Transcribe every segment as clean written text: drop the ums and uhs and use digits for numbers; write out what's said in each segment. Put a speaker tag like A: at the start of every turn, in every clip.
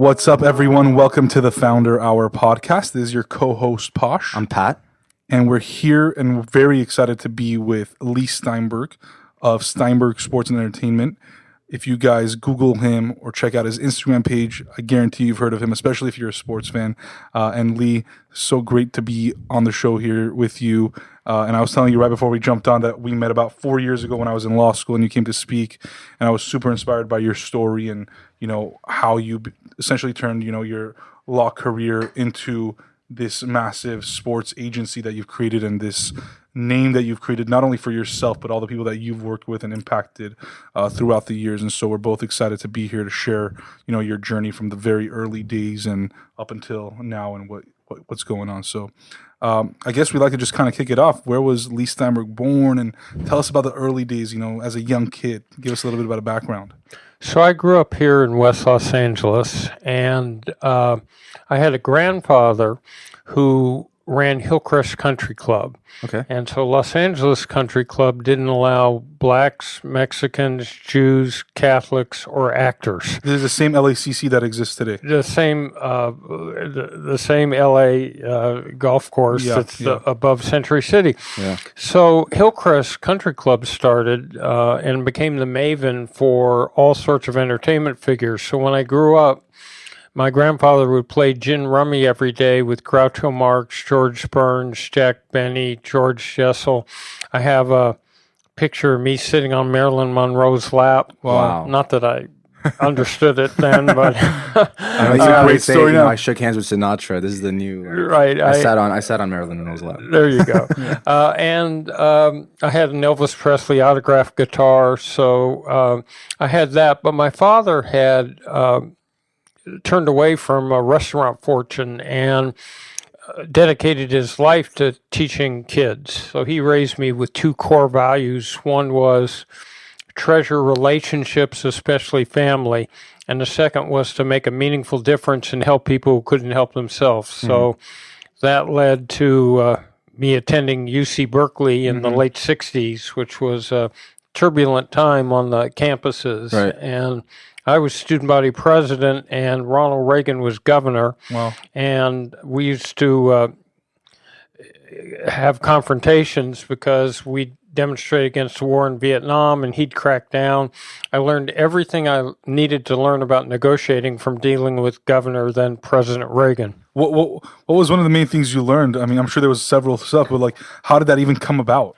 A: What's up, everyone? Welcome to the Founder Hour podcast. This is your co-host, Posh.
B: I'm Pat.
A: And we're here and we're very excited to be with Leigh Steinberg of Steinberg Sports Entertainment. If you guys Google him or check out his Instagram page, I guarantee you've heard of him, especially if you're a sports fan. And Leigh, so great to be on the show here with you. And I was telling you right before we jumped on that we met about 4 years ago when I was in law school and you came to speak. And I was super inspired by your story and, you know, how you essentially turned, you know, your law career into this massive sports agency that you've created and this name that you've created, not only for yourself, but all the people that you've worked with and impacted throughout the years. And so we're both excited to be here to share, you know, your journey from the very early days and up until now and what's going on. So I guess we'd like to just kind of kick it off. Where was Leigh Steinberg born? And tell us about the early days, you know, as a young kid. Give us a little bit about a background.
C: So I grew up here in West Los Angeles, and I had a grandfather who ran Hillcrest Country Club.
B: Okay.
C: And so Los Angeles Country Club didn't allow blacks, Mexicans, Jews, Catholics, or actors.
A: This is the same LACC that exists today.
C: The same LA golf course that's above Century City.
B: Yeah.
C: So Hillcrest Country Club started and became the maven for all sorts of entertainment figures. So when I grew up, my grandfather would play gin rummy every day with Groucho Marx, George Burns, Jack Benny, George Jessel. I have a picture of me sitting on Marilyn Monroe's lap.
B: Wow.
C: Not that I understood it then, but
B: it's a great story. Now I shook hands with Sinatra. This is the new.
C: Right.
B: I sat on Marilyn Monroe's lap.
C: There you go. And I had an Elvis Presley autographed guitar, so I had that. But my father had turned away from a restaurant fortune and dedicated his life to teaching kids. So he raised me with two core values. One was treasure relationships, especially family, and the second was to make a meaningful difference and help people who couldn't help themselves. So that led to me attending UC Berkeley in the late 60s, which was a turbulent time on the campuses.
B: Right.
C: And I was student body president, and Ronald Reagan was governor.
A: Wow.
C: And we used to have confrontations because we demonstrated against the war in Vietnam, and he'd crack down. I learned everything I needed to learn about negotiating from dealing with Governor, then President Reagan.
A: What was one of the main things you learned? I mean, I'm sure there was several stuff, but like, how did that even come about?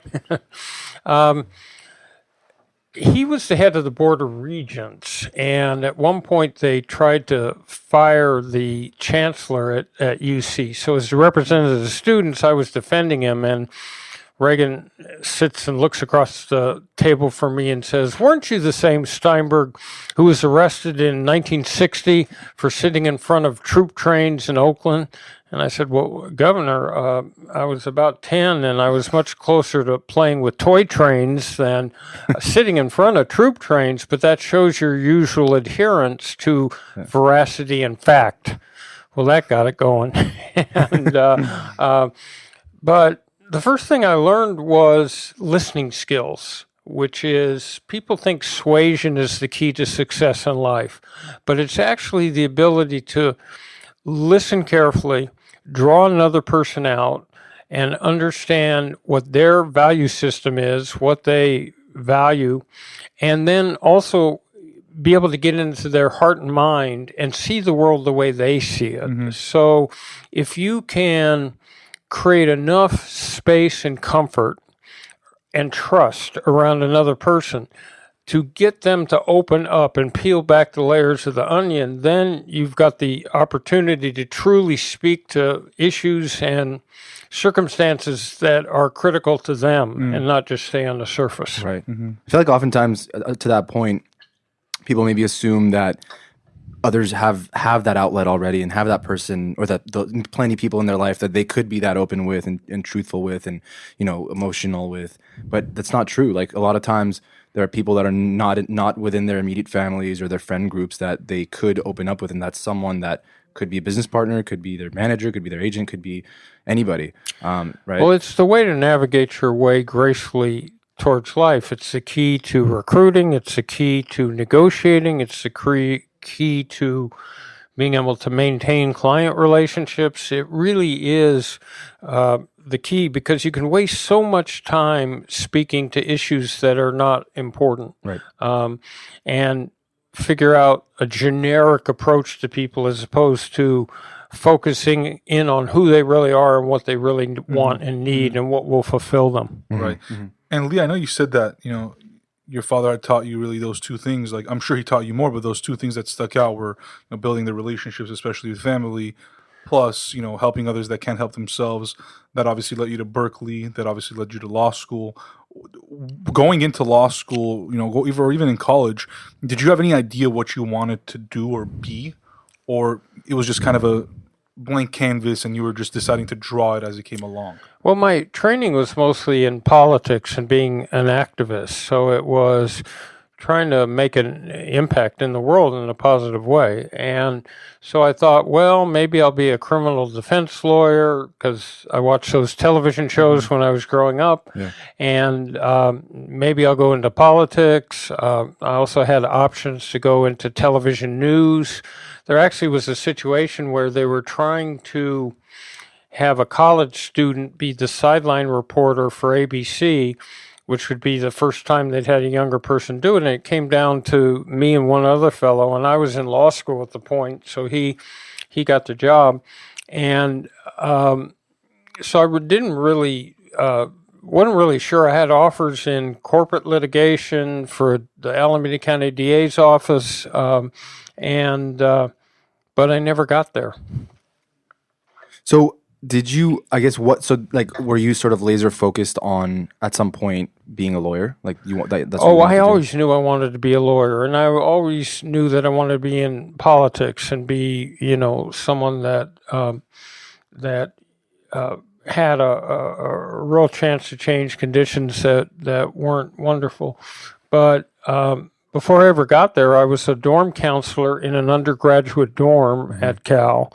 C: He was the head of the Board of Regents, and at one point they tried to fire the chancellor at UC. So as the representative of the students, I was defending him, and Reagan sits and looks across the table from me and says, "Weren't you the same Steinberg who was arrested in 1960 for sitting in front of troop trains in Oakland?" And I said, "Well, Governor, I was about 10 and I was much closer to playing with toy trains than sitting in front of troop trains, but that shows your usual adherence to veracity and fact." Well, that got it going. And, but the first thing I learned was listening skills, which is people think suasion is the key to success in life, but it's actually the ability to listen carefully, draw another person out, and understand what their value system is, what they value, and then also be able to get into their heart and mind and see the world the way they see it. So if you can create enough space and comfort and trust around another person to get them to open up and peel back the layers of the onion, then you've got the opportunity to truly speak to issues and circumstances that are critical to them and not just stay on the surface.
B: Right. I feel like oftentimes to that point, people maybe assume that others have that outlet already and have that person or that plenty of people in their life that they could be that open with and truthful with and, you know, emotional with. But that's not true. Like a lot of times there are people that are not within their immediate families or their friend groups that they could open up with. And that's someone that could be a business partner, could be their manager, could be their agent, could be anybody. Right.
C: Well, it's the way to navigate your way gracefully towards life. It's the key to recruiting. It's the key to negotiating. It's the key to being able to maintain client relationships. It really is the key, because you can waste so much time speaking to issues that are not important.
B: Right.
C: And figure out a generic approach to people as opposed to focusing in on who they really are and what they really want and need and what will fulfill them.
A: Right. And Leigh, I know you said that, your father had taught you really those two things. Like, I'm sure he taught you more, but those two things that stuck out were building the relationships, especially with family, plus, helping others that can't help themselves. That obviously led you to Berkeley. That obviously led you to law school. Going into law school, or even in college, did you have any idea what you wanted to do or be? Or it was just kind of a blank canvas and you were just deciding to draw it as it came along?
C: Well, my training was mostly in politics and being an activist. So it was trying to make an impact in the world in a positive way. And so I thought, well, maybe I'll be a criminal defense lawyer, because I watched those television shows when I was growing up.
B: Yeah.
C: And maybe I'll go into politics. I also had options to go into television news. There actually was a situation where they were trying to have a college student be the sideline reporter for ABC, which would be the first time they'd had a younger person do it. And it came down to me and one other fellow, and I was in law school at the point, so he got the job. And so I didn't really, wasn't really sure. I had offers in corporate litigation for the Alameda County DA's office, but I never got there.
B: So did you, were you sort of laser focused on, at some point, being a lawyer? Like, that's what you wanted
C: I
B: to
C: always knew I wanted to be a lawyer, and I always knew that I wanted to be in politics and be, someone that had a real chance to change conditions that weren't wonderful. But before I ever got there, I was a dorm counselor in an undergraduate dorm at Cal,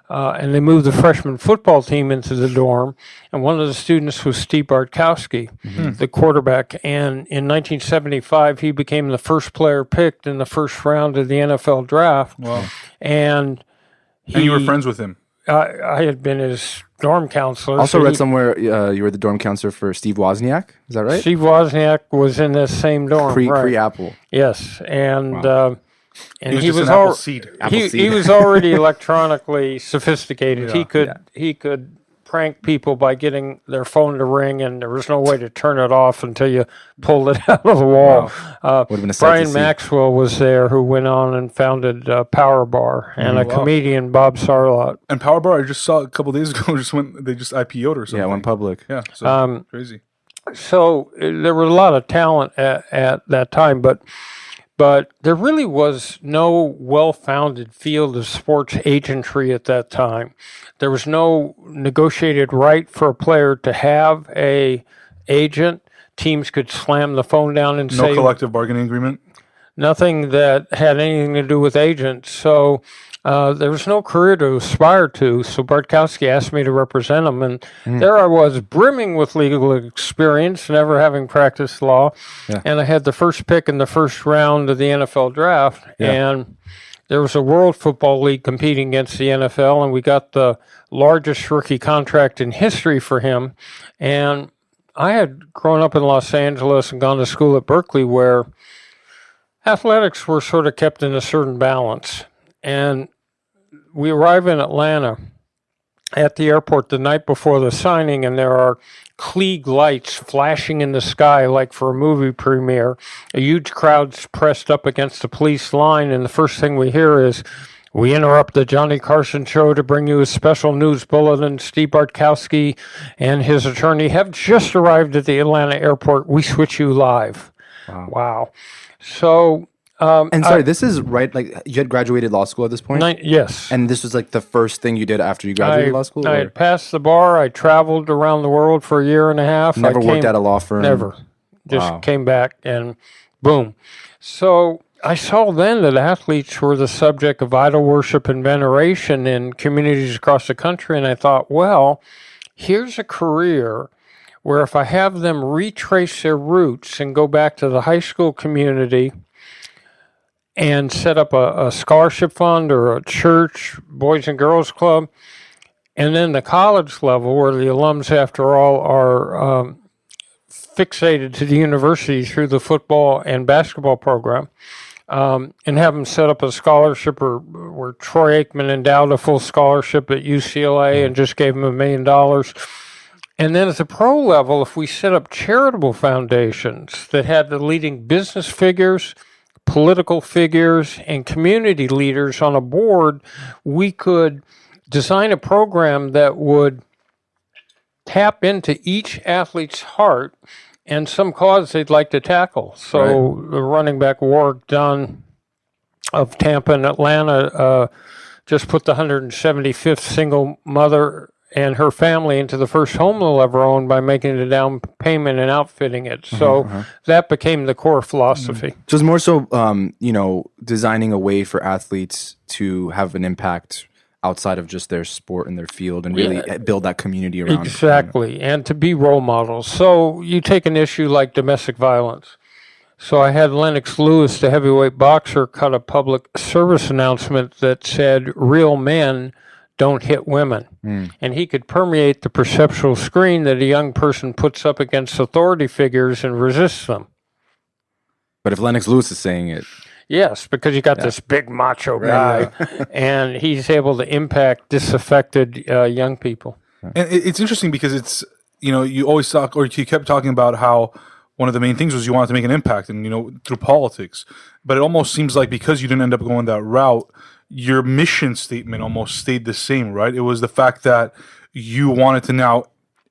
C: and they moved the freshman football team into the dorm, and one of the students was Steve Bartkowski, the quarterback, and in 1975, he became the first player picked in the first round of the NFL draft.
A: Wow.
C: And
A: you were friends with him?
C: I had been his dorm counselor.
B: Also read somewhere you were the dorm counselor for Steve Wozniak. Is that right?
C: Steve Wozniak was in this same dorm.
B: Pre-Apple.
C: Yes, and
B: Wow.
C: And
A: he was an Apple seed.
C: He was already electronically sophisticated.
A: Yeah.
C: He could prank people by getting their phone to ring, and there was no way to turn it off until you pulled it out of the wall.
B: Wow. Would have been a sight to
C: Brian
B: see.
C: Maxwell was there, who went on and founded Power Bar, and a comedian, Bob Sarlott.
A: And Power Bar, I just saw a couple days ago, they just IPO'd or something.
B: Yeah, went public.
A: Yeah, so crazy.
C: So there was a lot of talent at that time, but there really was no well-founded field of sports agentry at that time. There was no negotiated right for a player to have a agent. Teams could slam the phone down and say
A: No collective bargaining agreement?
C: nothing that had anything to do with agents. So there was no career to aspire to. So Bartkowski asked me to represent him, and there I was, brimming with legal experience, never having practiced law.
B: Yeah.
C: And I had the first pick in the first round of the NFL draft.
B: Yeah.
C: And there was a World Football League competing against the NFL, and we got the largest rookie contract in history for him. And I had grown up in Los Angeles and gone to school at Berkeley, where athletics were sort of kept in a certain balance. And we arrive in Atlanta at the airport the night before the signing, and there are Klieg lights flashing in the sky like for a movie premiere. A huge crowd's pressed up against the police line, and the first thing we hear is, "We interrupt the Johnny Carson show to bring you a special news bulletin. Steve Bartkowski and his attorney have just arrived at the Atlanta airport. We switch you live." Wow. So...
B: And sorry, this is right, like, you had graduated law school at this point?
C: Yes.
B: And this was like the first thing you did after you graduated law school?
C: I had passed the bar. I traveled around the world for a year and a half.
B: Never worked at a law firm?
C: Never. Just came back and boom. So I saw then that athletes were the subject of idol worship and veneration in communities across the country. And I thought, well, here's a career where if I have them retrace their roots and go back to the high school community and set up a scholarship fund or a church, Boys and Girls Club. And then the college level, where the alums, after all, are fixated to the university through the football and basketball program, and have them set up a scholarship, or where Troy Aikman endowed a full scholarship at UCLA and just gave him $1 million. And then at the pro level, if we set up charitable foundations that had the leading business figures, political figures, and community leaders on a board, we could design a program that would tap into each athlete's heart and some cause they'd like to tackle. So the running back Warwick Dunn of Tampa and Atlanta just put the 175th single mother and her family into the first home they'll ever own by making a down payment and outfitting it. So that became the core philosophy.
B: So it's more so, designing a way for athletes to have an impact outside of just their sport and their field, and really build that community around it.
C: Exactly, and to be role models. So you take an issue like domestic violence. So I had Lennox Lewis, the heavyweight boxer, cut a public service announcement that said, "Real men don't hit women." And he could permeate the perceptual screen that a young person puts up against authority figures and resists them.
B: But if Lennox Lewis is saying it,
C: yes, because you got this big macho guy, and he's able to impact disaffected young people.
A: And it's interesting because it's, you always talk, or you kept talking about how one of the main things was you wanted to make an impact, and, through politics. But it almost seems like because you didn't end up going that route, your mission statement almost stayed the same, right? It was the fact that you wanted to now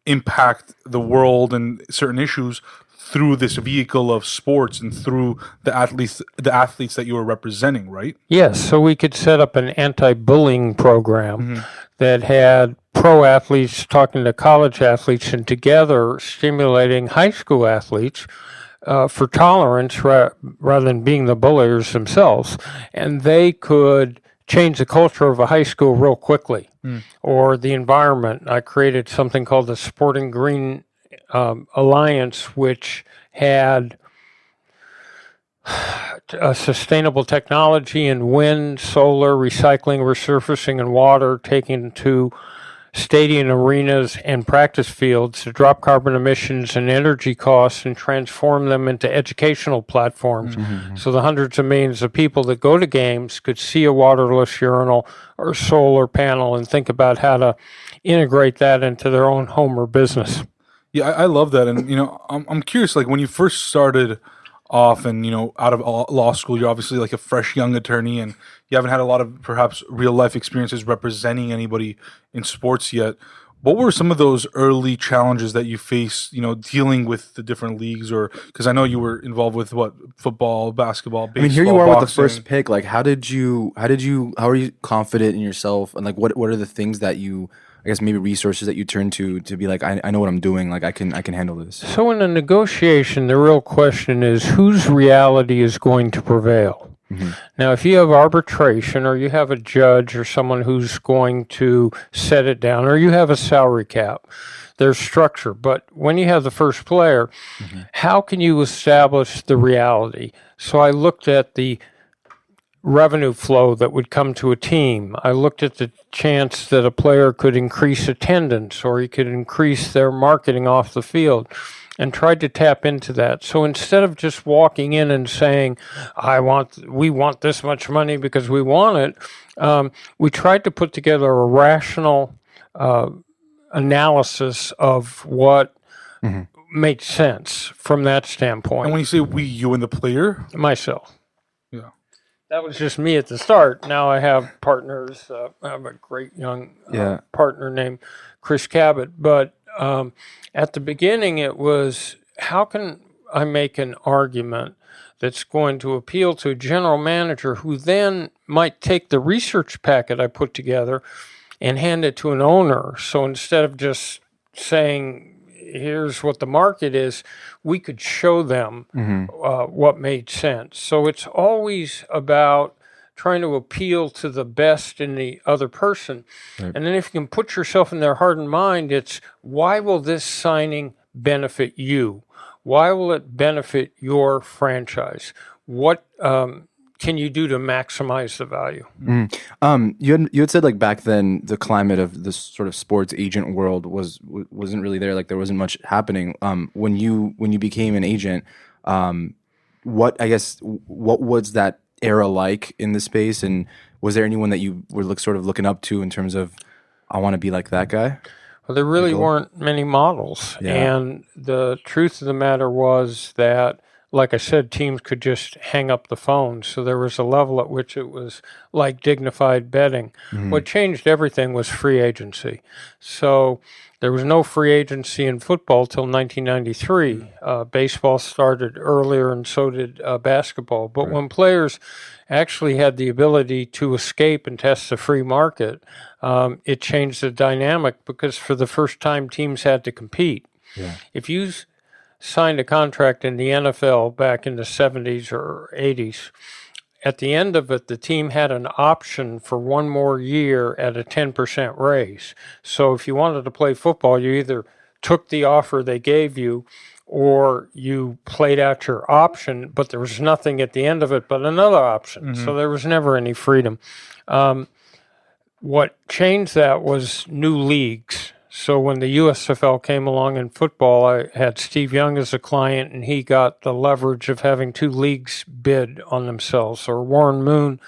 A: impact the world and certain issues through this vehicle of sports and through the athletes that you were representing, right?
C: Yes, so we could set up an anti-bullying program that had pro athletes talking to college athletes, and together stimulating high school athletes for tolerance rather than being the bullies themselves. And they could change the culture of a high school real quickly, or the environment. I created something called the Sporting Green Alliance, which had sustainable technology in wind, solar, recycling, resurfacing, and water, taken to stadium arenas and practice fields to drop carbon emissions and energy costs and transform them into educational platforms. So the hundreds of millions of people that go to games could see a waterless urinal or solar panel and think about how to integrate that into their own home or business.
A: Yeah, I love that. And, I'm curious, like when you first started off and, out of law school, you're obviously like a fresh young attorney and you haven't had a lot of perhaps real life experiences representing anybody in sports yet. What were some of those early challenges that you faced, dealing with the different leagues, or because I know you were involved with football, basketball, baseball,
B: here you are
A: boxing.
B: with the first pick. Like, how are you confident in yourself? And like, what are the things that you, I guess maybe resources that you turn to be like, I know what I'm doing. Like I can handle this.
C: So in a negotiation, the real question is whose reality is going to prevail. Now, if you have arbitration, or you have a judge or someone who's going to set it down, or you have a salary cap, there's structure. But when you have the first player, how can you establish the reality? So I looked at the revenue flow that would come to a team. I looked at the chance that a player could increase attendance, or he could increase their marketing off the field, and tried to tap into that. So instead of just walking in and saying, we want this much money because we want it, we tried to put together a rational analysis of what made sense from that standpoint.
A: And when you say we, you and the player?
C: Myself.
A: Yeah.
C: That was just me at the start. Now I have partners. I have a great young partner named Chris Cabot. But at the beginning, it was, how can I make an argument that's going to appeal to a general manager who then might take the research packet I put together and hand it to an owner? So instead of just saying, here's what the market is, we could show them what made sense. So it's always about trying to appeal to the best in the other person. Right. And then if you can put yourself in their heart and mind, it's, why will this signing benefit you? Why will it benefit your franchise? What can you do to maximize the value?
B: You had said like back then the climate of this sort of sports agent world wasn't really there. Like there wasn't much happening. When you became an agent, what was that era like in the space, and was there anyone that you were sort of looking up to in terms of I want to be like that guy?
C: Well, there really weren't many models, and the truth of the matter was that, like I said, teams could just hang up the phone. So there was a level at which it was like dignified betting. What changed everything was free agency. So there was no free agency in football till 1993. Baseball started earlier, and so did basketball. But when players actually had the ability to escape and test the free market, it changed the dynamic, because for the first time teams had to compete. If you signed a contract in the NFL back in the 70s or 80s, at the end of it, the team had an option for one more year at a 10% raise. So if you wanted to play football, you either took the offer they gave you or you played out your option, but there was nothing at the end of it but another option. So there was never any freedom. What changed that was new leagues. So when the USFL came along in football, I had Steve Young as a client, and he got the leverage of having two leagues bid on themselves. Or Warren Moon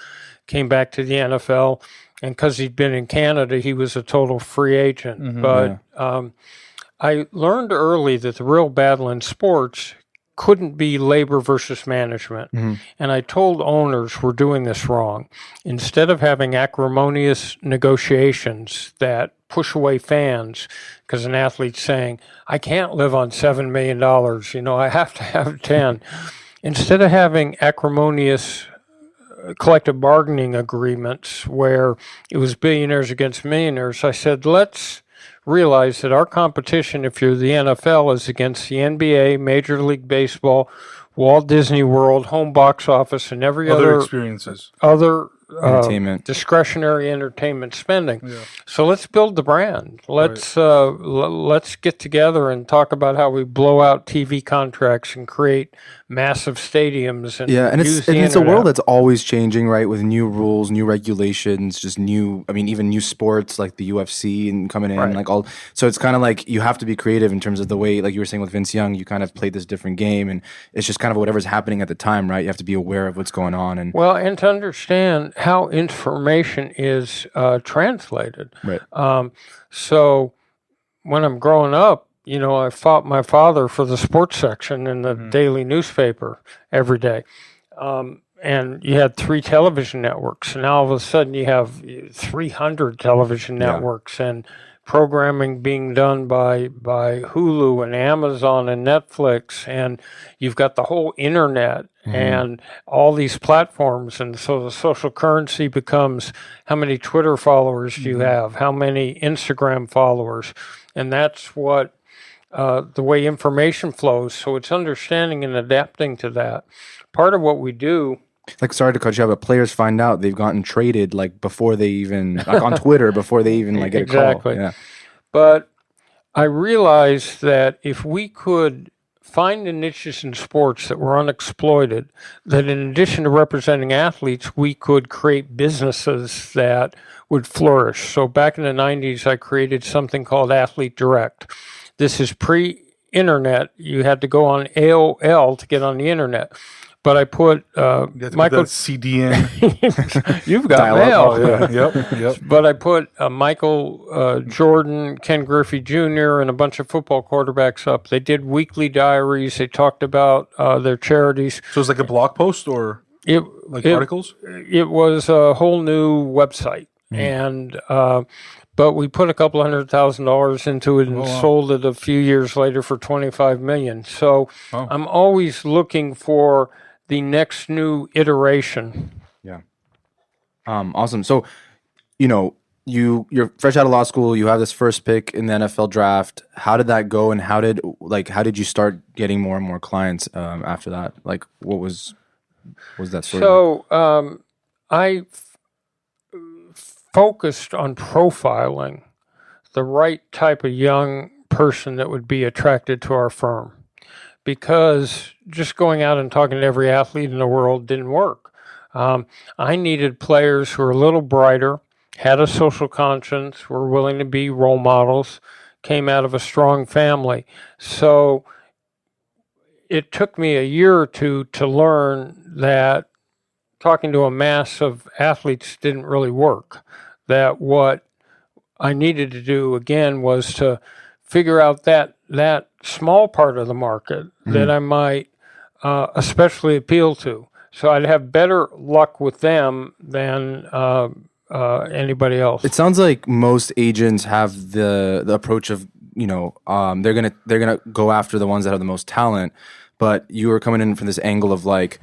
C: came back to the NFL, and because he'd been in Canada, he was a total free agent. But I learned early that the real battle in sports couldn't be labor versus management. And I told owners we're doing this wrong. Instead of having acrimonious negotiations that push away fans because an athlete's saying, I can't live on $7 million, I have to have 10. Instead of having acrimonious collective bargaining agreements where it was billionaires against millionaires, I said, let's realize that our competition, if you're the NFL, is against the NBA, Major League Baseball, Walt Disney World, home box office, and every other
A: experiences,
C: other
B: entertainment,
C: discretionary entertainment spending. So let's build the brand. Let's get together and talk about how we blow out TV contracts and create massive stadiums. And
B: it's a world that's always changing, right? With new rules, new regulations, just even new sports like the UFC and coming in, so it's kind of like you have to be creative in terms of the way, like you were saying with Vince Young, you kind of played this different game, and it's just kind of whatever's happening at the time, right? You have to be aware of what's going on, and
C: to understand how information is translated. So when I'm growing up, I fought my father for the sports section in the daily newspaper every day. And you had 3 television networks, and now all of a sudden you have 300 television networks and programming being done by Hulu and Amazon and Netflix, and you've got the whole internet and all these platforms. And so the social currency becomes how many Twitter followers do you have, how many Instagram followers, and that's what the way information flows. So it's understanding and adapting to that. Part of what we do,
B: sorry to cut you off, but players find out they've gotten traded before they even on Twitter before they even get a call. Yeah.
C: But I realized that if we could find the niches in sports that were unexploited, that in addition to representing athletes, we could create businesses that would flourish. So back in the 90s, I created something called Athlete Direct. This is pre-internet. You had to go on AOL to get on the internet. But I put
A: Michael CDN.
C: You've got mail.
A: Yep.
C: But I put Michael Jordan, Ken Griffey Jr., and a bunch of football quarterbacks up. They did weekly diaries. They talked about their charities.
A: So it's like a blog post or articles?
C: It was a whole new website. And but we put a couple $100,000 into it and sold it a few years later for $25 million. So I'm always looking for the next new iteration.
B: Yeah. Awesome. So, you're fresh out of law school. You have this first pick in the NFL draft. How did that go? And how did you start getting more and more clients after that? What was that story?
C: So I focused on profiling the right type of young person that would be attracted to our firm, because just going out and talking to every athlete in the world didn't work. I needed players who were a little brighter, had a social conscience, were willing to be role models, came out of a strong family. So it took me a year or two to learn that talking to a mass of athletes didn't really work. That what I needed to do again was to figure out that small part of the market that I might especially appeal to. So I'd have better luck with them than anybody else.
B: It sounds like most agents have the approach of, they're gonna go after the ones that have the most talent, but you were coming in from this angle of like,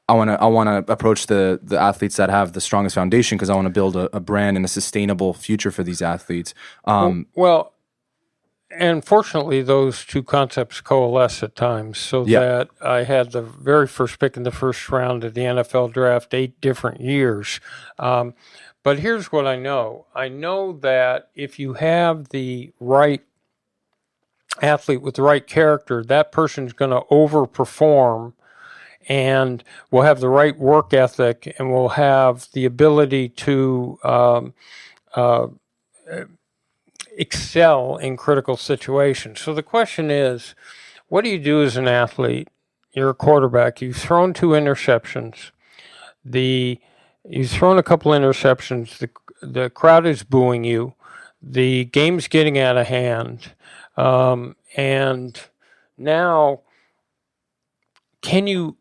B: I wanna approach the athletes that have the strongest foundation because I want to build a brand and a sustainable future for these athletes.
C: Well, and fortunately, those two concepts coalesce at times so that I had the very first pick in the first round of the NFL draft 8 different years. But here's what I know. I know that if you have the right athlete with the right character, that person's going to overperform and will have the right work ethic and will have the ability to excel in critical situations. So the question is, what do you do as an athlete? You're a quarterback. You've thrown 2 interceptions. You've thrown a couple interceptions. The crowd is booing you. The game's getting out of hand. And now, can you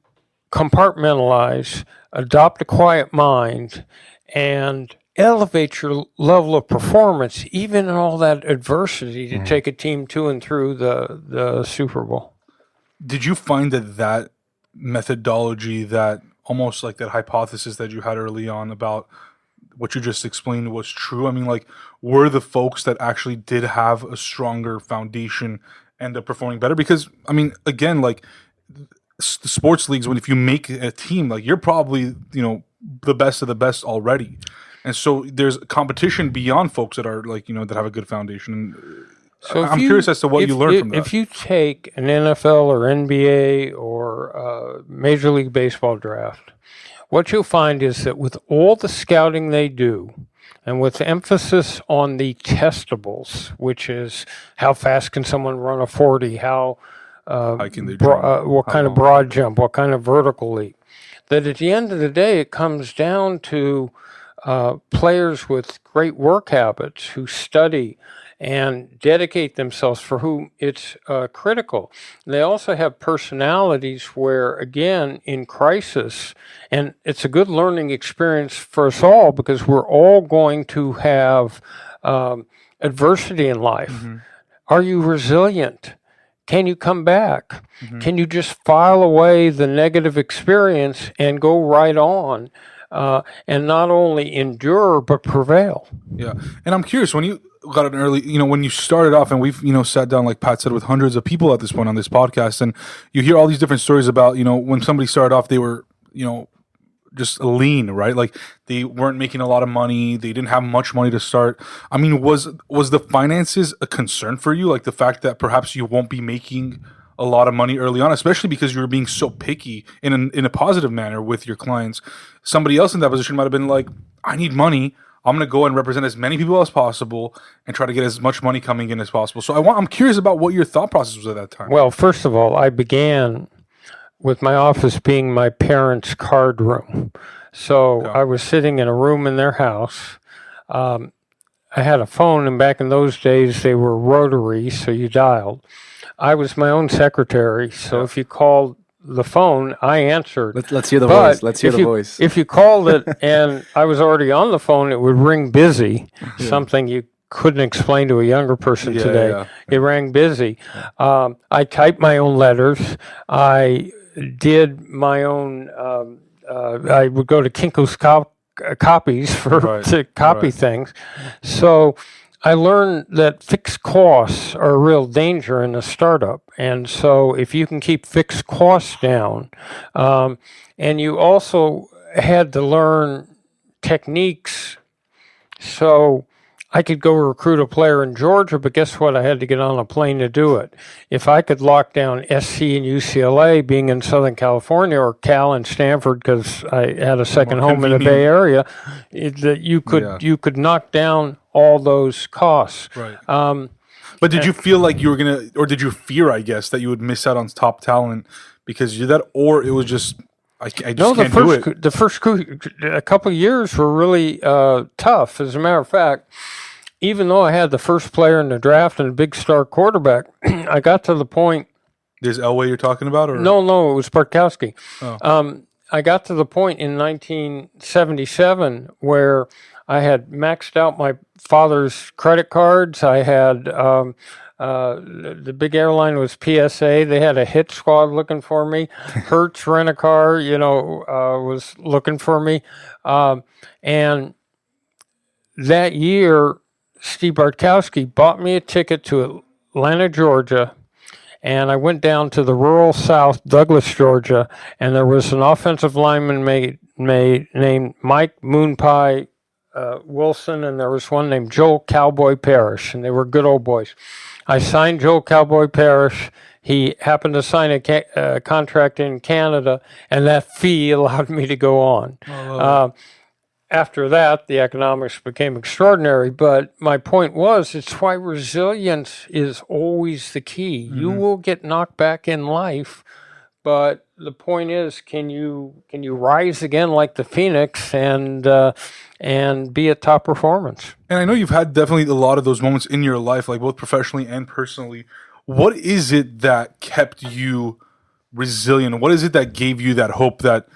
C: compartmentalize, adopt a quiet mind, and elevate your level of performance, even in all that adversity, to take a team to and through the Super Bowl?
A: Did you find that methodology, that almost like that hypothesis that you had early on about what you just explained was true? I mean, like, were the folks that actually did have a stronger foundation end up performing better? Because, I mean, again, like, the sports leagues, if you make a team, like, you're probably, the best of the best already. And so there's competition beyond folks that are like, that have a good foundation. So I'm curious as to what you learned from that.
C: If you take an NFL or NBA or Major League Baseball draft, what you'll find is that with all the scouting they do, and with emphasis on the testables, which is how fast can someone run a 40, what kind of broad jump, what kind of vertical leap, that at the end of the day, it comes down to players with great work habits who study and dedicate themselves, for whom it's critical. They also have personalities where, again, in crisis, and it's a good learning experience for us all because we're all going to have adversity in life. Mm-hmm. Are you resilient? Can you come back? Mm-hmm. Can you just file away the negative experience and go right on? And not only endure, but prevail.
A: Yeah. And I'm curious, when you got an early, when you started off, and we've, sat down, like Pat said, with hundreds of people at this point on this podcast, and you hear all these different stories about, when somebody started off, they were, just lean, right? Like, they weren't making a lot of money. They didn't have much money to start. I mean, was the finances a concern for you? Like, the fact that perhaps you won't be making a lot of money early on, especially because you were being so picky in a positive manner with your clients. Somebody else in that position might have been like, I need money. I'm going to go and represent as many people as possible and try to get as much money coming in as possible. So I'm curious about what your thought process was at that time.
C: Well, first of all, I began with my office being my parents' card room. So okay. I was sitting in a room in their house. I had a phone, and back in those days, they were rotary, so you dialed. I was my own secretary, so if you called the phone, I answered.
B: Let's hear the voice. Let's hear the voice.
C: If you called it and I was already on the phone, it would ring busy, something you couldn't explain to a younger person today. Yeah. It rang busy. I typed my own letters. I did my own, I would go to Kinko's copies to copy things. So I learned that fixed costs are a real danger in a startup. And so if you can keep fixed costs down, and you also had to learn techniques. So I could go recruit a player in Georgia, but guess what? I had to get on a plane to do it. If I could lock down SC and UCLA, being in Southern California, or Cal and Stanford, because I had a second home in the Bay Area, you could knock down all those costs.
A: Right. But did you feel like you were gonna, or did you fear, I guess, that you would miss out on top talent because you did that, or it was just I just can't do it?
C: The first a couple of years were really tough. As a matter of fact, even though I had the first player in the draft and a big star quarterback, I got to the point.
A: There's Elway you're talking about, or
C: no, it was Bartkowski.
A: Oh.
C: I got to the point in 1977 where I had maxed out my father's credit cards. I had the big airline was PSA. They had a hit squad looking for me. Hertz Rent-A-Car, was looking for me. And that year, Steve Bartkowski bought me a ticket to Atlanta, Georgia, and I went down to the rural South, Douglas, Georgia, and there was an offensive lineman named Mike Moonpie Wilson, and there was one named Joel Cowboy Parrish, and they were good old boys. I signed Joel Cowboy Parrish. He happened to sign a contract in Canada, and that fee allowed me to go on. After that, the economics became extraordinary, but my point was, it's why resilience is always the key. Mm-hmm. You will get knocked back in life, but the point is, can you rise again like the Phoenix and be at top performance? And
A: I know you've had definitely a lot of those moments in your life, like both professionally and personally. What is it that kept you resilient? What is it that gave you that hope that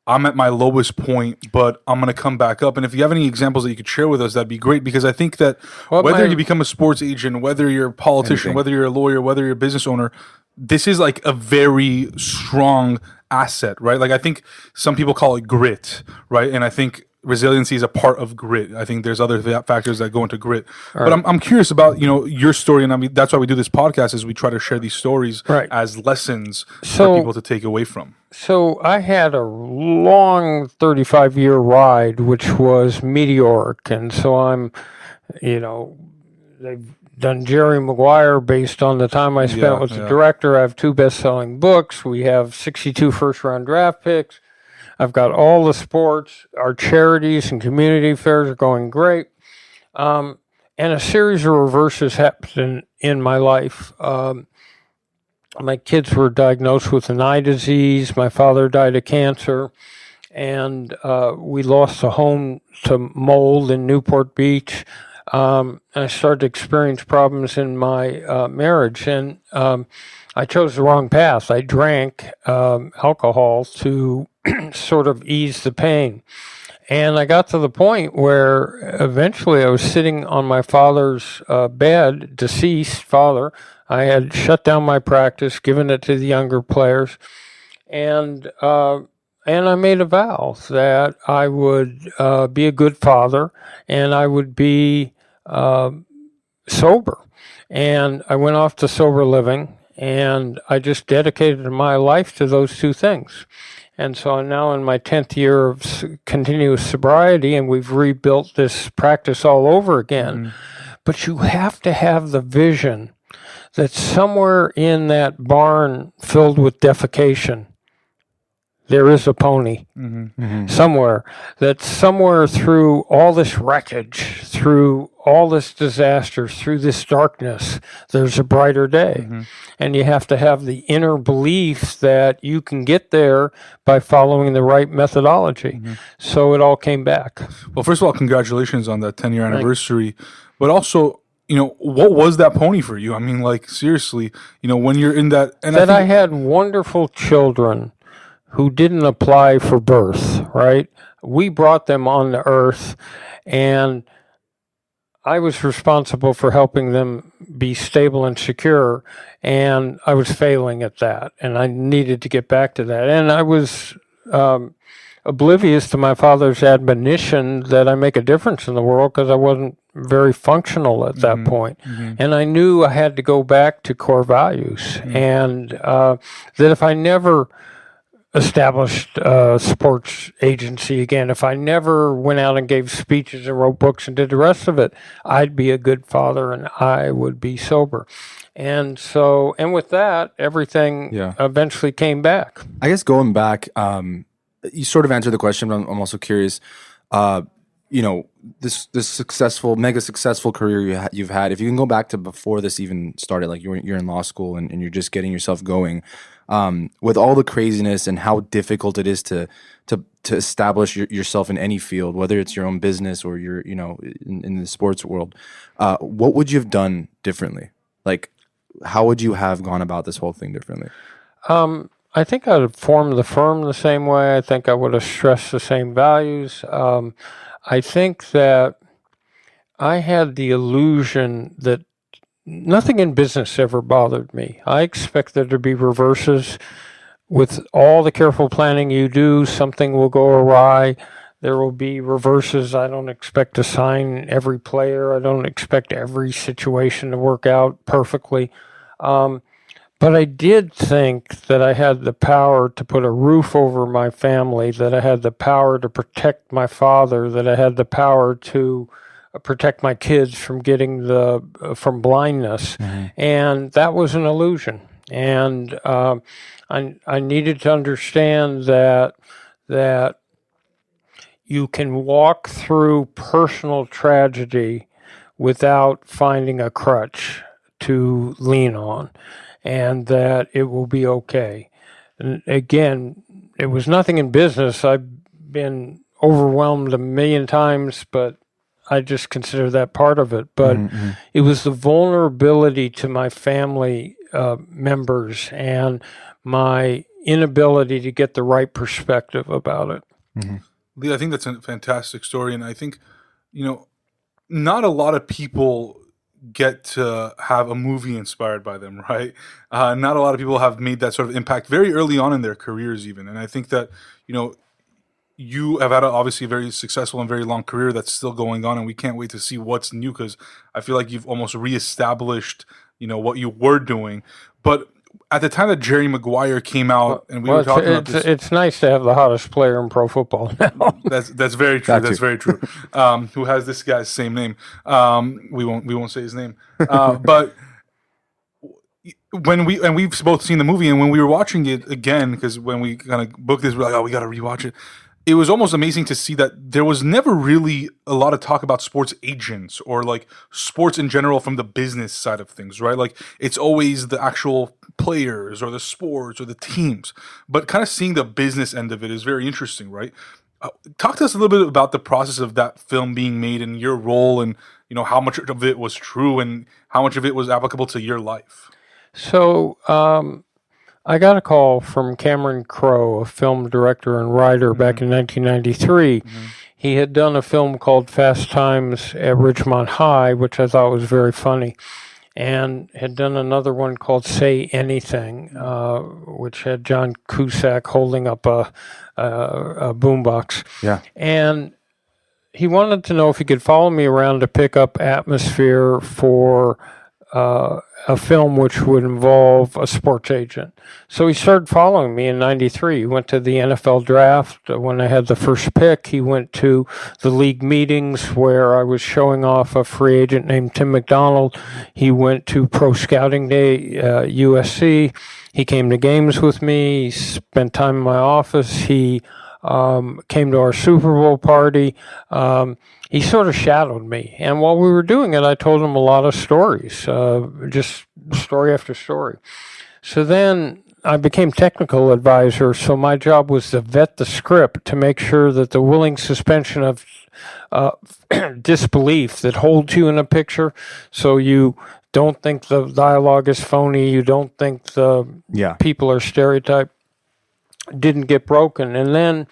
A: I'm at my lowest point, but I'm going to come back up? And if you have any examples that you could share with us, that'd be great, because I think that whether you become a sports agent, whether you're a politician, whether you're a lawyer, whether you're a business owner, this is like a very strong asset, right? Like I think some people call it grit, right? And I think resiliency is a part of grit. I think there's other factors that go into grit. But I'm curious about, your story, and I mean that's why we do this podcast, is we try to share these stories as lessons for people to take away from.
C: So I had a long 35-year ride, which was meteoric, and so I'm, they've done Jerry Maguire based on the time I spent with the director. I have 2 best-selling books. We have 62 first-round draft picks. I've got all the sports. Our charities and community affairs are going great. And a series of reverses happened in my life. My kids were diagnosed with an eye disease. My father died of cancer. And we lost a home to mold in Newport Beach. I started to experience problems in my marriage. And I chose the wrong path. I drank alcohol to sort of ease the pain. And I got to the point where eventually I was sitting on my father's bed, deceased father. I had shut down my practice, given it to the younger players. And I made a vow that I would be a good father and I would be sober. And I went off to sober living, and I just dedicated my life to those 2 things. And so I'm now in my 10th year of continuous sobriety, and we've rebuilt this practice all over again. Mm-hmm. But you have to have the vision that somewhere in that barn filled with defecation, there is a pony. Mm-hmm. Mm-hmm. Somewhere. That somewhere through all this wreckage, through all this disaster, through this darkness, there's a brighter day. Mm-hmm. And you have to have the inner belief that you can get there by following the right methodology. Mm-hmm. So it all came back.
A: Well, first of all, congratulations on that 10-year anniversary. But also, what was that pony for you? I mean, like, seriously, when you're in that... And
C: I had wonderful children who didn't apply for birth, right? We brought them on the earth, and I was responsible for helping them be stable and secure, and I was failing at that, and I needed to get back to that. And I was oblivious to my father's admonition that I make a difference in the world, because I wasn't very functional at that point. Mm-hmm. And I knew I had to go back to core values, and that if I never established sports agency again. If I never went out and gave speeches and wrote books and did the rest of it, I'd be a good father and I would be sober. And so, and with that, everything eventually came back.
B: I guess going back, you sort of answered the question, but I'm also curious. This successful, mega successful career you've had. If you can go back to before this even started, like you're in law school and you're just getting yourself going, with all the craziness and how difficult it is to establish yourself in any field, whether it's your own business or you're in the sports world, what would you have done differently? Like, how would you have gone about this whole thing differently?
C: I think I would have formed the firm the same way. I think I would have stressed the same values. I think that I had the illusion that nothing in business ever bothered me. I expect there to be reverses. With all the careful planning you do, something will go awry. There will be reverses. I don't expect to sign every player. I don't expect every situation to work out perfectly. But I did think that I had the power to put a roof over my family, that I had the power to protect my father, that I had the power to protect my kids from getting from blindness. Mm-hmm. And that was an illusion. And I needed to understand that you can walk through personal tragedy without finding a crutch to lean on, and that it will be okay. And again, it was nothing in business. I've been overwhelmed a million times, but I just consider that part of it. But it was the vulnerability to my family members and my inability to get the right perspective about it.
A: Mm-hmm. Leigh, I think that's a fantastic story. And I think, not a lot of people get to have a movie inspired by them, right? Not a lot of people have made that sort of impact very early on in their careers even. And I think that, you have had obviously a very successful and very long career that's still going on, and we can't wait to see what's new, because I feel like you've almost reestablished, what you were doing. But at the time that Jerry Maguire came out, and we were talking about this,
C: it's nice to have the hottest player in pro football now.
A: That's very true. That's very true. Who has this guy's same name? We won't say his name. But we've both seen the movie, and when we were watching it again, because when we kind of booked this, we're like, oh, we got to rewatch it. It was almost amazing to see that there was never really a lot of talk about sports agents or like sports in general from the business side of things, right? Like it's always the actual players or the sports or the teams, but kind of seeing the business end of it is very interesting, right? Talk to us a little bit about the process of that film being made and your role, and how much of it was true and how much of it was applicable to your life.
C: So, I got a call from Cameron Crowe, a film director and writer, back in 1993. Mm-hmm. He had done a film called Fast Times at Ridgemont High, which I thought was very funny, and had done another one called Say Anything, which had John Cusack holding up a boombox. Yeah. And he wanted to know if he could follow me around to pick up atmosphere for a film which would involve a sports agent. So he started following me in 93. He went to the NFL draft when I had the first pick. He went to the league meetings where I was showing off a free agent named Tim McDonald. He went to Pro Scouting Day, USC. He came to games with me. He spent time in my office. He came to our Super Bowl party. He sort of shadowed me. And while we were doing it, I told him a lot of stories, just story after story. So then I became technical advisor, so my job was to vet the script to make sure that the willing suspension of disbelief that holds you in a picture, so you don't think the dialogue is phony, you don't think the people are stereotyped, didn't get broken. And then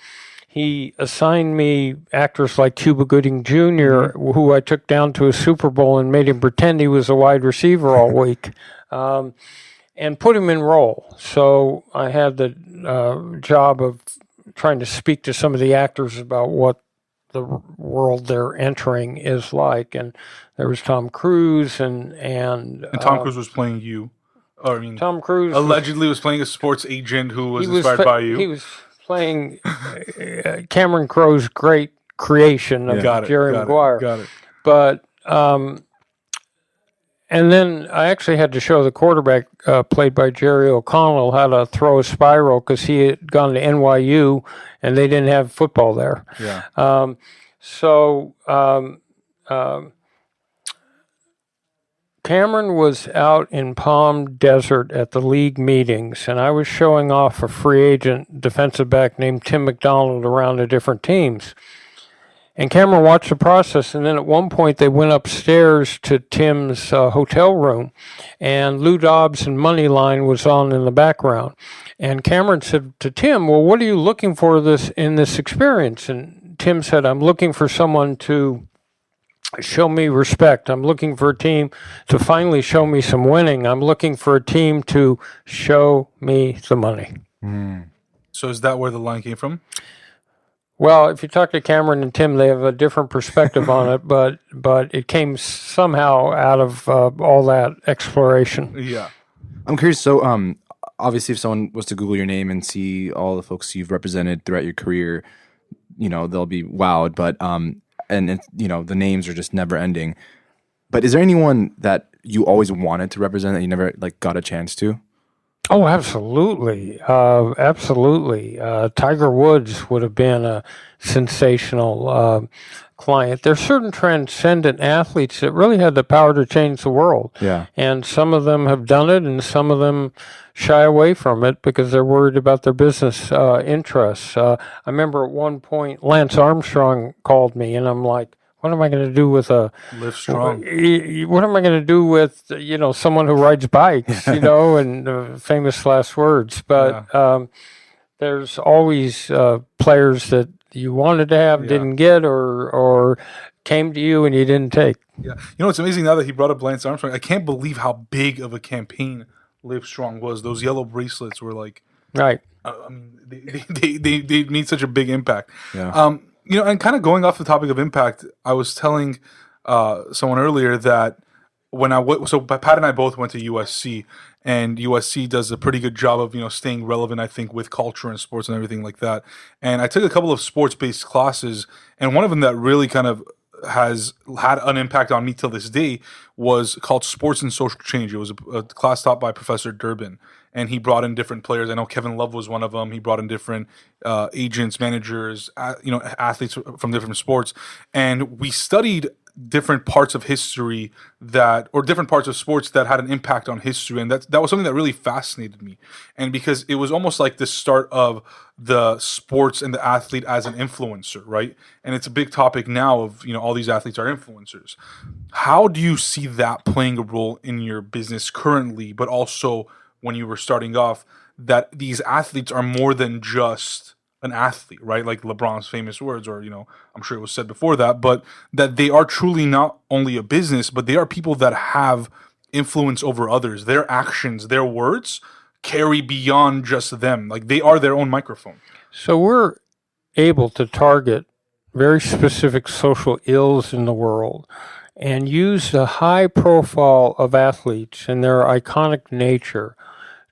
C: he assigned me actors like Cuba Gooding Jr., who I took down to a Super Bowl and made him pretend he was a wide receiver all week, and put him in role. So I had the job of trying to speak to some of the actors about what the world they're entering is like. And there was Tom Cruise, and
A: Tom Cruise was playing you. Or I mean,
C: Tom Cruise
A: allegedly was playing a sports agent who was inspired by you.
C: He was playing Cameron Crowe's great creation of Jerry Maguire.
A: Got it.
C: But and then I actually had to show the quarterback, played by Jerry O'Connell, how to throw a spiral because he had gone to NYU and they didn't have football there.
A: Yeah.
C: Cameron was out in Palm Desert at the league meetings, and I was showing off a free agent defensive back named Tim McDonald around the different teams. And Cameron watched the process, and then at one point they went upstairs to Tim's hotel room, and Lou Dobbs and Moneyline was on in the background. And Cameron said to Tim, well, what are you looking for in this experience? And Tim said, I'm looking for someone to show me respect. I'm looking for a team to finally show me some winning. I'm looking for a team to show me the money.
A: So is that where the line came from?
C: Well, if you talk to Cameron and Tim, they have a different perspective on it, but it came somehow out of all that exploration.
A: Yeah.
B: I'm curious. So, obviously, if someone was to Google your name and see all the folks you've represented throughout your career, they'll be wowed. But and the names are just never ending. But is there anyone that you always wanted to represent that you never got a chance to?
C: Oh, absolutely. Absolutely. Tiger Woods would have been a sensational client. There's certain transcendent athletes that really had the power to change the world.
B: Yeah.
C: And some of them have done it, and some of them shy away from it because they're worried about their business interests. I remember at one point Lance Armstrong called me, and I'm like, what am I going to do with
A: Live Strong?
C: What am I going to do with someone who rides bikes? And famous last words. But there's always players that you wanted to have, didn't get, or came to you and you didn't take.
A: Yeah, it's amazing now that he brought up Lance Armstrong. I can't believe how big of a campaign Live Strong was. Those yellow bracelets were like,
C: right.
A: I mean, they made such a big impact.
B: Yeah.
A: And kind of going off the topic of impact, I was telling someone earlier that when so Pat and I both went to USC, and USC does a pretty good job of staying relevant, I think, with culture and sports and everything like that. And I took a couple of sports-based classes, and one of them that really kind of has had an impact on me till this day was called Sports and Social Change. It was a class taught by Professor Durbin, and he brought in different players. I know Kevin Love was one of them. He brought in different agents, managers, athletes from different sports, and we studied different parts of history or different parts of sports that had an impact on history. And that was something that really fascinated me. And because it was almost like the start of the sports and the athlete as an influencer, right? And it's a big topic now of, all these athletes are influencers. How do you see that playing a role in your business currently, but also when you were starting off, that these athletes are more than just an athlete, right? Like LeBron's famous words, or, I'm sure it was said before that, but that they are truly not only a business, but they are people that have influence over others. Their actions, their words carry beyond just them. Like they are their own microphone.
C: So we're able to target very specific social ills in the world and use the high profile of athletes and their iconic nature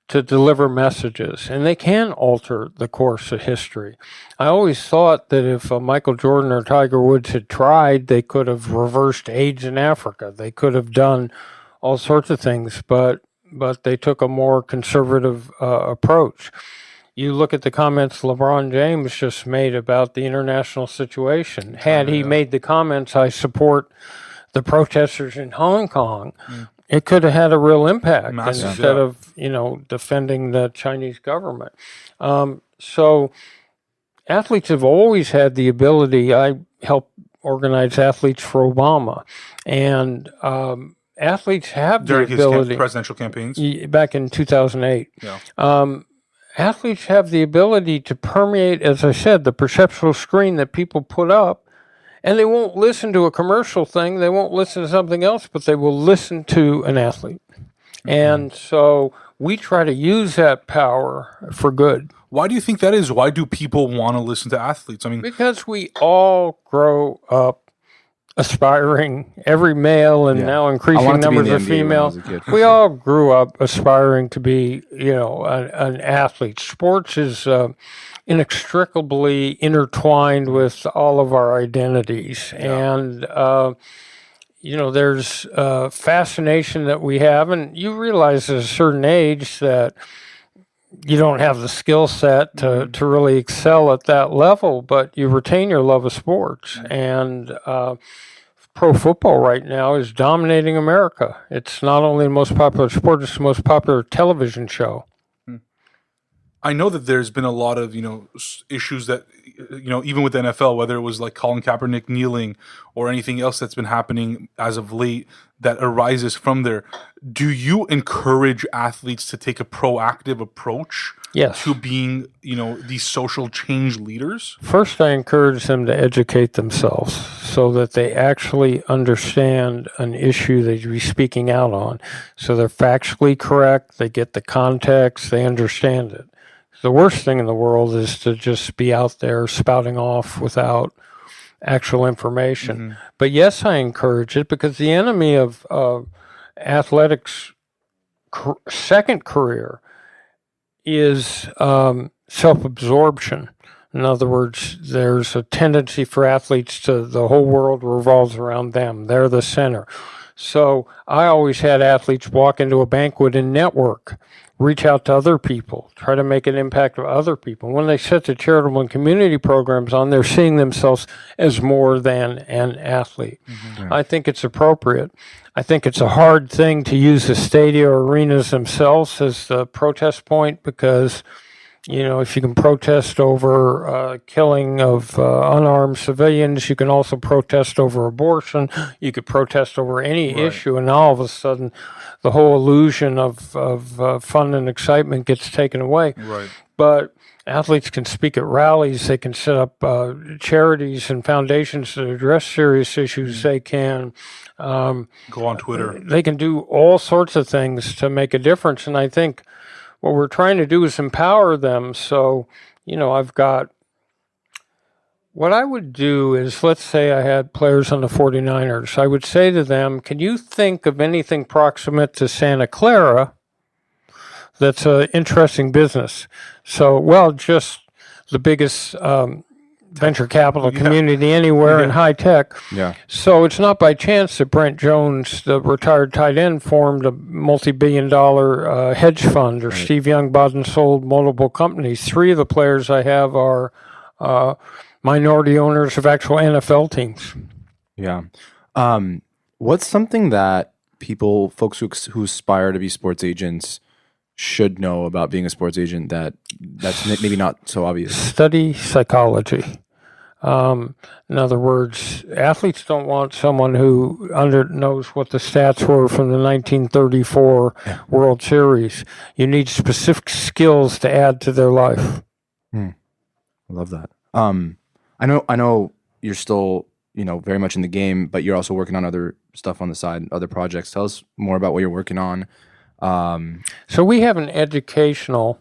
C: to deliver messages, and they can alter the course of history. I always thought that if Michael Jordan or Tiger Woods had tried, they could have reversed AIDS in Africa. They could have done all sorts of things, but they took a more conservative approach. You look at the comments LeBron James just made about the international situation. Had he made the comments, I support the protesters in Hong Kong, it could have had a real impact instead of, defending the Chinese government. So athletes have always had the ability. I helped organize athletes for Obama, and athletes have
A: during
C: the ability.
A: His presidential campaigns
C: back in 2008.
A: Yeah.
C: Athletes have the ability to permeate, as I said, the perceptual screen that people put up. And they won't listen to a commercial thing. They won't listen to something else, but they will listen to an athlete. Mm-hmm. And so we try to use that power for good.
A: Why do you think that is? Why do people want to listen to athletes? I mean,
C: because we all grow up aspiring, every male and now increasing numbers of female. We all grew up aspiring to be, an athlete. Sports is inextricably intertwined with all of our identities. And, there's fascination that we have. And you realize at a certain age that you don't have the skill set to really excel at that level, but you retain your love of sports. And pro football right now is dominating America. It's not only the most popular sport, it's the most popular television show.
A: I know that there's been a lot of, issues that, even with the NFL, whether it was like Colin Kaepernick kneeling or anything else that's been happening as of late that arises from there. Do you encourage athletes to take a proactive approach to being, these social change leaders?
C: First, I encourage them to educate themselves so that they actually understand an issue they should be speaking out on. So they're factually correct, they get the context, they understand it. The worst thing in the world is to just be out there spouting off without actual information. But yes, I encourage it because the enemy of athletics' second career is self-absorption. In other words, there's a tendency for athletes to, the whole world revolves around them. They're the center. So I always had athletes walk into a banquet and network, reach out to other people, try to make an impact with other people. When they set the charitable and community programs on, they're seeing themselves as more than an athlete. I think it's appropriate. I think it's a hard thing to use the stadia or arenas themselves as the protest point because, if you can protest over killing of unarmed civilians, you can also protest over abortion. You could protest over any issue, and all of a sudden, the whole illusion of fun and excitement gets taken away. But athletes can speak at rallies. They can set up charities and foundations that address serious issues. They can
A: go on Twitter.
C: They can do all sorts of things to make a difference, and I think what we're trying to do is empower them. So, I've got, what I would do is, let's say I had players on the 49ers. I would say to them, can you think of anything proximate to Santa Clara that's an interesting business? So, just the biggest venture capital community anywhere in high tech. So it's not by chance that Brent Jones, the retired tight end, formed a multi-billion-dollar hedge fund, or Steve Young bought and sold multiple companies. 3 of the players I have are minority owners of actual NFL teams.
B: What's something that folks who aspire to be sports agents should know about being a sports agent that's maybe not so obvious?
C: Study psychology. In other words, athletes don't want someone who knows what the stats were from the 1934 World Series. You need specific skills to add to their life.
B: I love that. I know you're still, very much in the game, but you're also working on other stuff on the side, other projects. Tell us more about what you're working on.
C: So we have an educational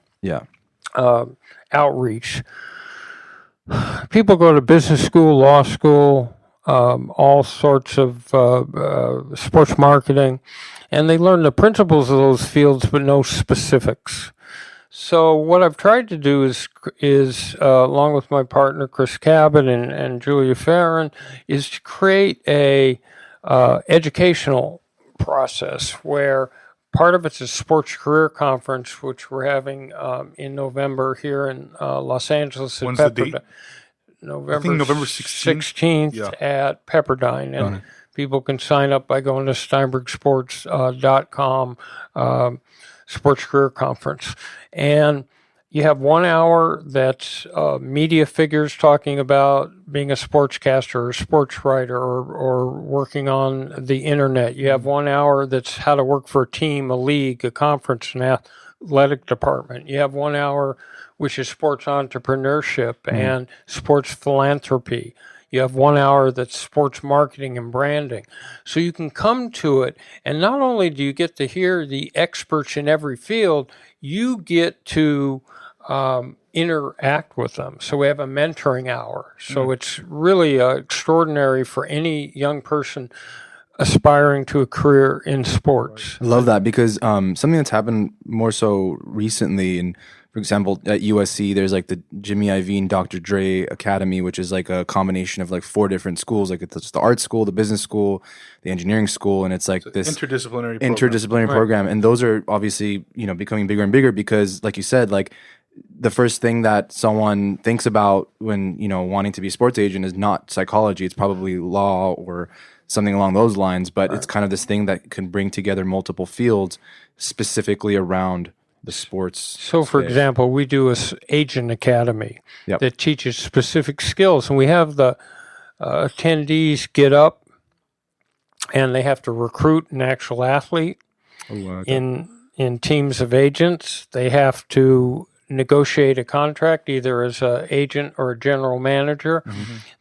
C: outreach. People go to business school, law school, all sorts of sports marketing, and they learn the principles of those fields, but no specifics. So what I've tried to do is along with my partner Chris Cabot and Julia Farron, is to create a educational process where part of it's a sports career conference, which we're having in November here in Los Angeles.
A: When's the date?
C: November
A: 16th
C: at Pepperdine. And people can sign up by going to steinbergsports.com, sports career conference. And you have 1 hour that's media figures talking about being a sportscaster or a sports writer or working on the internet. You have 1 hour that's how to work for a team, a league, a conference, an athletic department. You have 1 hour which is sports entrepreneurship and sports philanthropy. You have 1 hour that's sports marketing and branding. So you can come to it, and not only do you get to hear the experts in every field, you get to interact with them. So we have a mentoring hour. So it's really extraordinary for any young person aspiring to a career in sports.
B: I love that because something that's happened more so recently, and for example, at USC, there's like the Jimmy Iovine Dr. Dre Academy, which is like a combination of like 4 different schools. Like it's the art school, the business school, the engineering school, and it's like this
A: interdisciplinary
B: program. And those are obviously, becoming bigger and bigger because, like you said, like the first thing that someone thinks about when, wanting to be a sports agent is not psychology. It's probably law or something along those lines, but it's kind of this thing that can bring together multiple fields specifically around the sports.
C: So, for example, we do a agent academy that teaches specific skills, and we have the attendees get up, and they have to recruit an actual athlete in teams of agents. They have to negotiate a contract either as an agent or a general manager.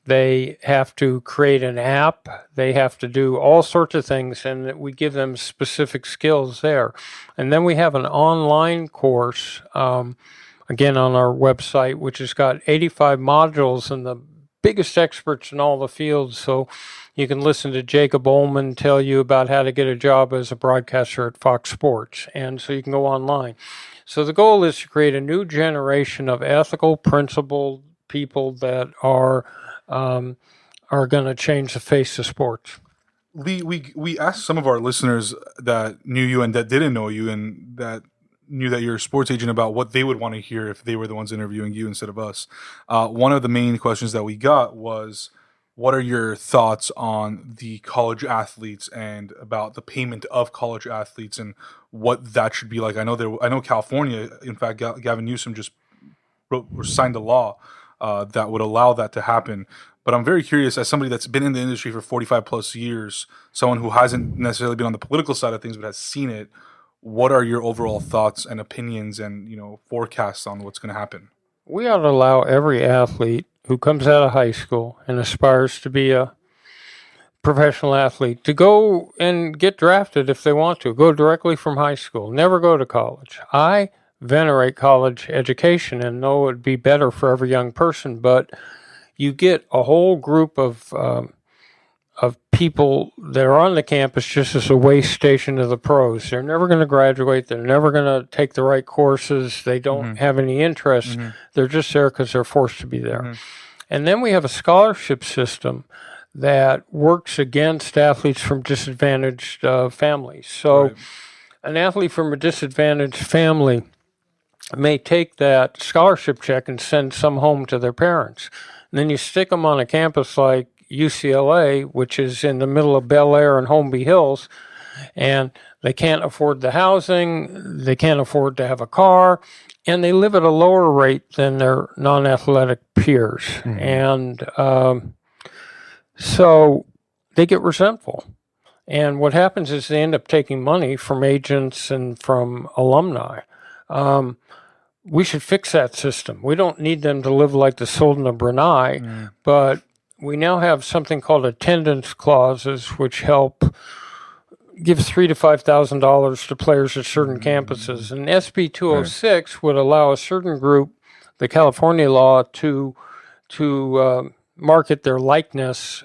C: They have to create an app. They have to do all sorts of things, and we give them specific skills there. And then we have an online course, again on our website, which has got 85 modules and the biggest experts in all the fields. So you can listen to Jacob Ullman tell you about how to get a job as a broadcaster at Fox Sports. And so you can go online. So the goal is to create a new generation of ethical, principled people that are going to change the face of sports.
A: Leigh, we asked some of our listeners that knew you and that didn't know you and that knew that you're a sports agent about what they would want to hear if they were the ones interviewing you instead of us. One of the main questions that we got was, what are your thoughts on the college athletes and about the payment of college athletes and what that should be like? I know California, in fact, Gavin Newsom just signed a law that would allow that to happen. But I'm very curious, as somebody that's been in the industry for 45 plus years, someone who hasn't necessarily been on the political side of things but has seen it, what are your overall thoughts and opinions and forecasts on what's going to happen?
C: We ought to allow every athlete who comes out of high school and aspires to be a professional athlete to go and get drafted if they want to. Go directly from high school. Never go to college. I venerate college education and know it would be better for every young person, but you get a whole group of people that are on the campus just as a waste station of the pros. They're never going to graduate. They're never going to take the right courses. They don't have any interest. They're just there because they're forced to be there. And then we have a scholarship system that works against athletes from disadvantaged families. So an athlete from a disadvantaged family may take that scholarship check and send some home to their parents. And then you stick them on a campus like UCLA, which is in the middle of Bel Air and Holmby Hills, and they can't afford the housing, they can't afford to have a car, and they live at a lower rate than their non-athletic peers. And so they get resentful. And what happens is they end up taking money from agents and from alumni. We should fix that system. We don't need them to live like the Sultan of Brunei, but we now have something called attendance clauses, which help give $3,000 to $5,000 to players at certain campuses. And SB 206 would allow a certain group, the California law, to market their likeness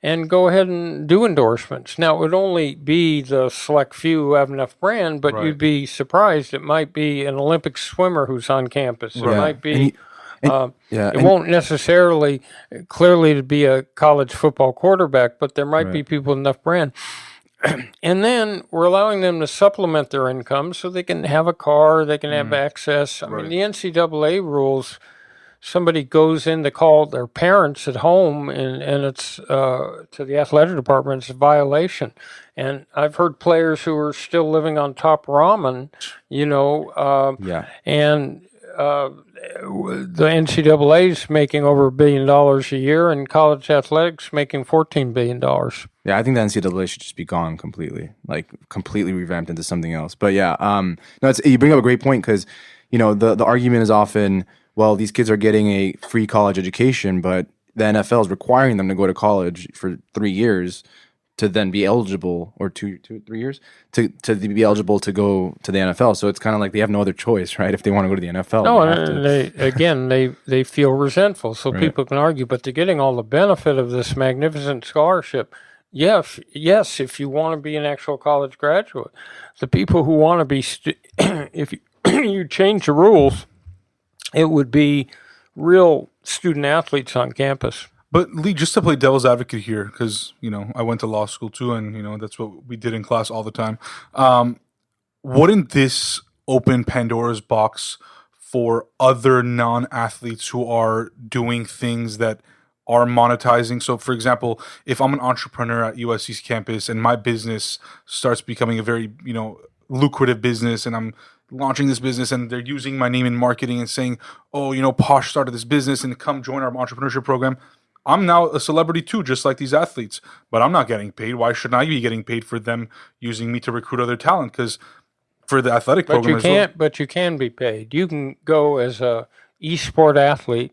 C: and go ahead and do endorsements. Now, it would only be the select few who have enough brand, but you'd be surprised. It might be an Olympic swimmer who's on campus. It might be... it won't necessarily clearly to be a college football quarterback, but there might be people with enough brand. And then we're allowing them to supplement their income so they can have a car, they can have access. I mean, the NCAA rules, somebody goes in to call their parents at home and it's to the athletic department, it's a violation. And I've heard players who are still living on top ramen, and the NCAA is making over $1 billion a year, and college athletics making $14 billion.
B: Yeah, I think the NCAA should just be gone completely, like completely revamped into something else. But you bring up a great point because, the argument is often, well, these kids are getting a free college education, but the NFL is requiring them to go to college for 3 years to then be eligible, or 3 years to be eligible to go to the NFL. So it's kind of like they have no other choice, right? If they want to go to the NFL,
C: No,
B: they have
C: and
B: to.
C: they feel resentful. So
B: Right.
C: people can argue, but they're getting all the benefit of this magnificent scholarship. Yes, if you want to be an actual college graduate, the people who want to be, if you change the rules, it would be real student athletes on campus.
A: But Lee, just to play devil's advocate here, because I went to law school too, and that's what we did in class all the time. Wouldn't this open Pandora's box for other non-athletes who are doing things that are monetizing? So, for example, if I'm an entrepreneur at USC's campus and my business starts becoming a very lucrative business, and I'm launching this business and they're using my name in marketing and saying, oh, Posh started this business and come join our entrepreneurship program. I'm now a celebrity too, just like these athletes, but I'm not getting paid. Why shouldn't I be getting paid for them using me to recruit other talent? Because for the athletic program,
C: But you can be paid. You can go as a esport athlete.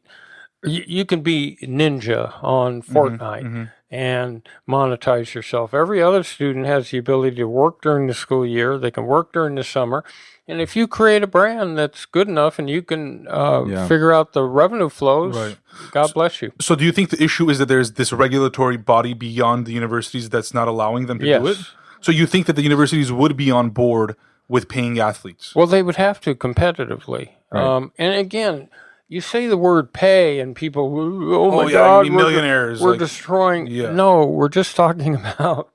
C: You can be ninja on Fortnite and monetize yourself. Every other student has the ability to work during the school year. They can work during the summer. And if you create a brand that's good enough and you can figure out the revenue flows,
A: right.
C: God bless you.
A: So do you think the issue is that there's this regulatory body beyond the universities that's not allowing them to do it? So you think that the universities would be on board with paying athletes?
C: Well, they would have to competitively. Right. And again, you say the word pay and people, oh my God,
A: millionaires.
C: We're destroying. Yeah. No, we're just talking about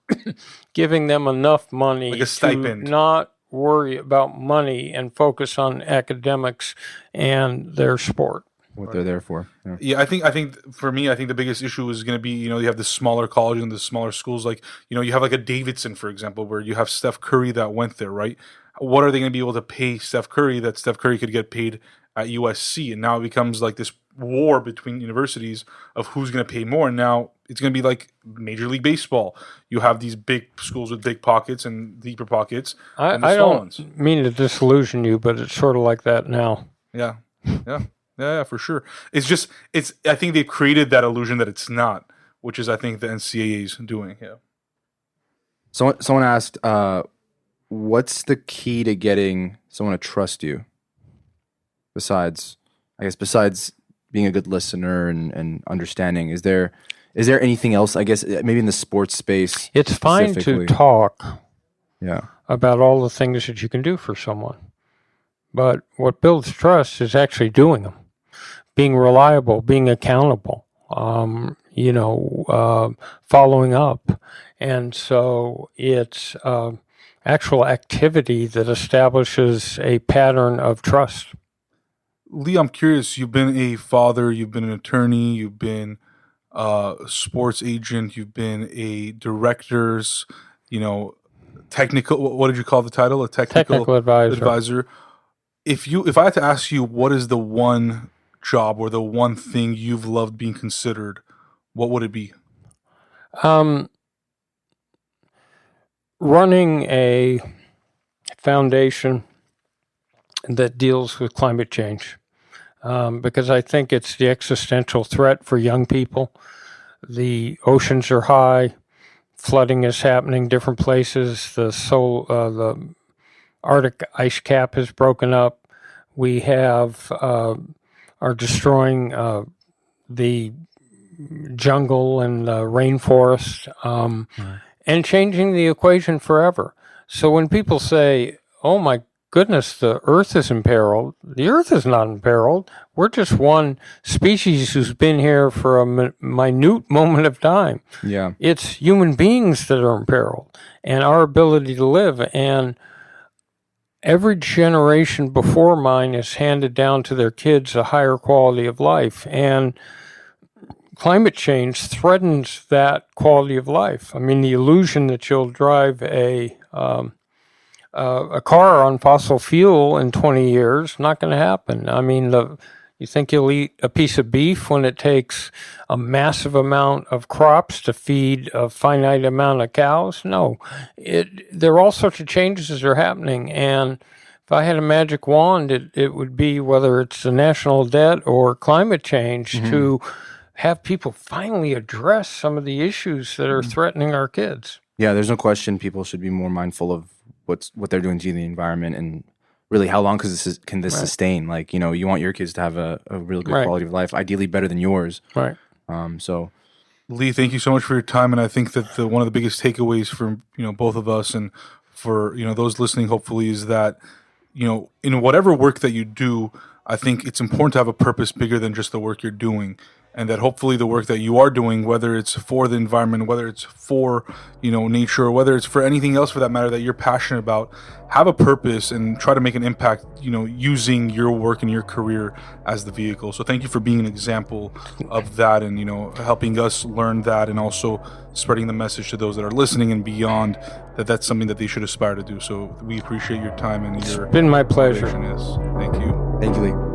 C: giving them enough money
A: like a stipend.
C: To not worry about money and focus on academics and their sport.
B: What they're there for.
A: Yeah, I think for me, the biggest issue is going to be, you have the smaller colleges and the smaller schools. Like, you have like a Davidson, for example, where you have Steph Curry that went there, right? What are they going to be able to pay Steph Curry that Steph Curry could get paid at USC? And now it becomes like this war between universities of who's going to pay more. And now it's going to be like Major League Baseball. You have these big schools with big pockets and deeper pockets. And the
C: I
A: small
C: don't
A: ones.
C: mean to disillusion you, but it's sort of like that now.
A: Yeah, for sure. I think they've created that illusion that it's not, which is I think the NCAA is doing. Yeah.
B: Someone asked, what's the key to getting someone to trust you? Besides being a good listener and understanding, is there anything else? I guess maybe in the sports space.
C: It's fine to talk.
B: Yeah.
C: About all the things that you can do for someone, but what builds trust is actually doing them, being reliable, being accountable. Following up, and so it's actual activity that establishes a pattern of trust.
A: Lee, I'm curious. You've been a father, you've been an attorney, you've been a sports agent, you've been a director's, technical. What did you call the title? A technical advisor. If I had to ask you, what is the one job or the one thing you've loved being considered, what would it be?
C: Running a foundation that deals with climate change, because I think it's the existential threat for young people. The oceans are high, flooding is happening different places. The Arctic ice cap has broken up. We are destroying the jungle and the rainforest, and changing the equation forever. So when people say, "Oh my goodness, the Earth is imperiled," the Earth is not imperiled. We're just one species who's been here for a minute moment of time.
B: Yeah,
C: it's human beings that are imperiled, and our ability to live. And every generation before mine has handed down to their kids a higher quality of life, and climate change threatens that quality of life. I mean, the illusion that you'll drive a car on fossil fuel in 20 years, not going to happen. I mean, you think you'll eat a piece of beef when it takes a massive amount of crops to feed a finite amount of cows? No. There are all sorts of changes that are happening, and if I had a magic wand, it would be, whether it's the national debt or climate change, to have people finally address some of the issues that are threatening our kids.
B: Yeah, there's no question people should be more mindful of what they're doing to the environment, and really how long can this sustain. Like, you know, you want your kids to have a real good quality of life, ideally better than yours.
C: Right.
B: So
A: Leigh, thank you so much for your time, and I think that one of the biggest takeaways from both of us and for those listening, hopefully, is that in whatever work that you do, I think it's important to have a purpose bigger than just the work you're doing, and that hopefully the work that you are doing, whether it's for the environment, whether it's for nature, or whether it's for anything else for that matter that you're passionate about, have a purpose and try to make an impact using your work and your career as the vehicle. So thank you for being an example of that, and helping us learn that, and also spreading the message to those that are listening and beyond, that that's something that they should aspire to do. So we appreciate your time and your
C: It's been my pleasure.
A: Thank you.
B: thank you, Leigh.